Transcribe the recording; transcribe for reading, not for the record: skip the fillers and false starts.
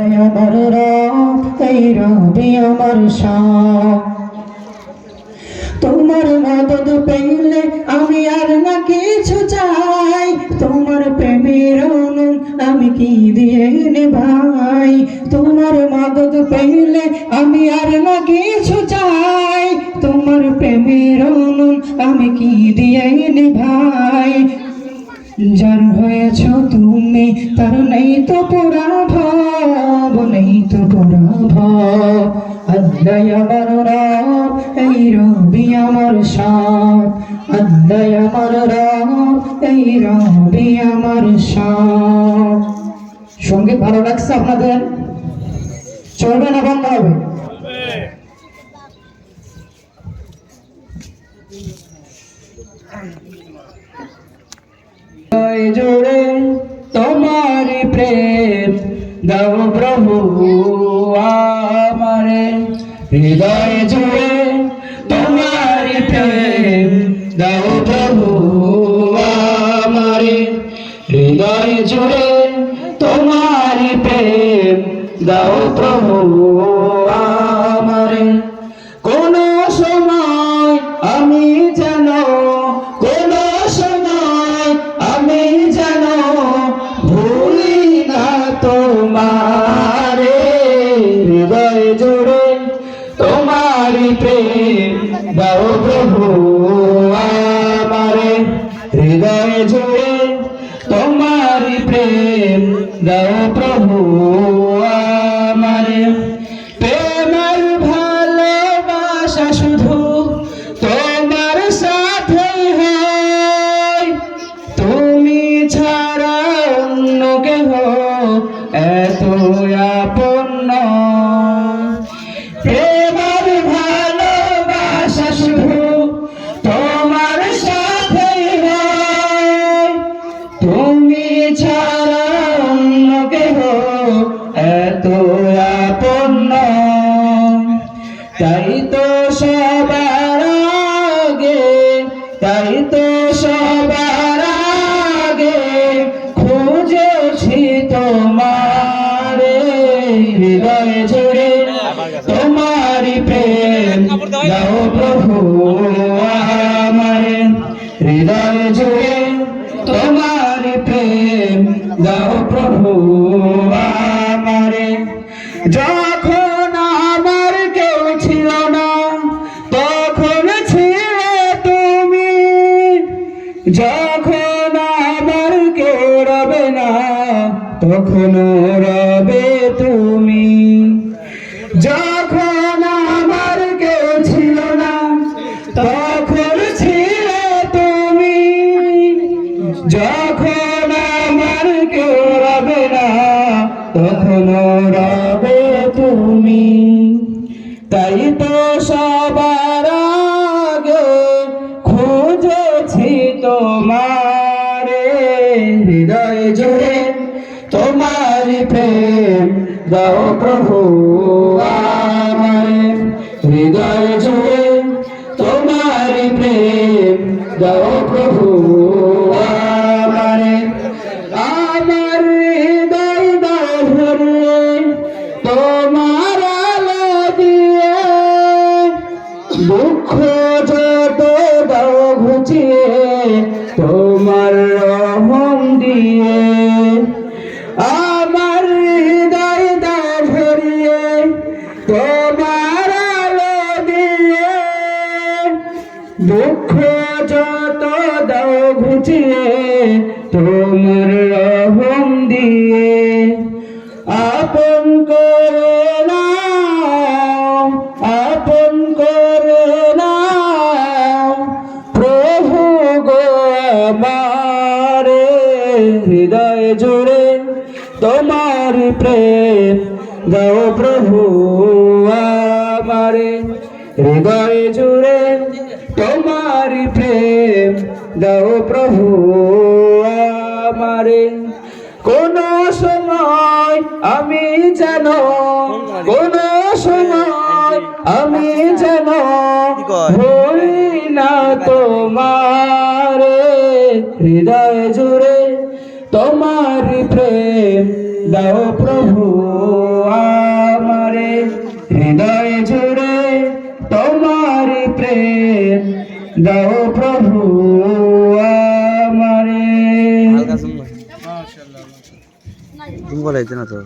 হৃদয় আমার রব, এই রবি আমার সব। তোমার মদদ পেলে আমি আর না কিছু চাই, তোমার প্রেমের অনু আমি কি দিয়ে নেভাই। তোমার মদদ পেলে আমি আর না কিছু চাই, তোমার প্রেমের অনু আমি কি দিয়ে নেভাই। যার হয়েছ তুমি তার নেই তো পরাভব, নেই তো পরাভব। আল্লাহ আমার রব, এই রবি আমার সব। আল্লাহ আমার রব, এই রবি আমার সব। সঙ্গীত ভালো লাগছে আপনাদের? চলবে না বন্ধ হবে? হৃদয় জুড়ে তোমার প্রেম দাও প্রভু আমারে। হৃদয় জুড়ে তোমার প্রেম দাও প্রভু আমারে। হৃদয় জুড়ে তোমার প্রেম দাও প্রভু আমারে। কোন সময় আমি যেন, কোন সময় আমি যেন ভুলি না তোমারে। হৃদয় জুড়ে তোমার প্রেম দাও প্রভু আমারে। হৃদয় জুড়ে তোমার প্রেম দাও প্রভু আমারে। প্রেমের ভালোবাসা শুধু তোমার সাথেই হয়, তুমি ছাড়া অন্য কেহ এত আপন নয়। প্রেমের ভালোবাসা শুধু তোমার সাথেই হয়, তুমি ছাড়া অন্য কেহ এত আপন নয়। তাই তো সবার আগে, তাই তো সবার আগে খুঁজেছি তোমারে। হৃদয় জুড়ে তোমারি প্রেম দাও প্রভু আমারে। হৃদয় জুড়ে তোমারি প্রেম দাও প্রভু আমারে। যখন আমার কেউ ছিল না তখন ছিলে তুমি, যখন আমার কেউ রবে না তখন রবে তুমি। যখন আমার কেউ ছিল না তখন ছিলে তুমি, যখন আমার কেউ রবে না তখন রবে তুমি। তাই তো সবার আগে খুঁজেছি তোমারে। হৃদয় জুড়ে তোমার প্রেম দাও প্রভু আমারে। হৃদয় জুড়ে তোমার প্রেম দাও প্রভু আমারে। আমার হৃদয় দাও ভরিয়ে তোমার আলো দিয়ে, দুঃখ যত দাও ঘুচিয়ে তোমার রহম দিয়ে। আমার হৃদয় দাও ভরিয়ে তোমার আলো দিয়ে, দুঃখ যত দাও ঘুচিয়ে তোমার রহম দিয়ে। আপন করে নাও, আপন করে নাও প্রভু গো আমারে। হৃদয় জুড়ে তোমার প্রেম দাও প্রভু আমারে। হৃদয় জুড়ে তোমার প্রেম দাও প্রভু আমারে। কোন সময় আমি যেন, কোন সময় আমি যেন ভুলি না তোমারে। হৃদয় জুড়ে তোমার প্রেম দাও প্রভু রে দাও প্রভু আমারে। তুমি বলাইতে না তো।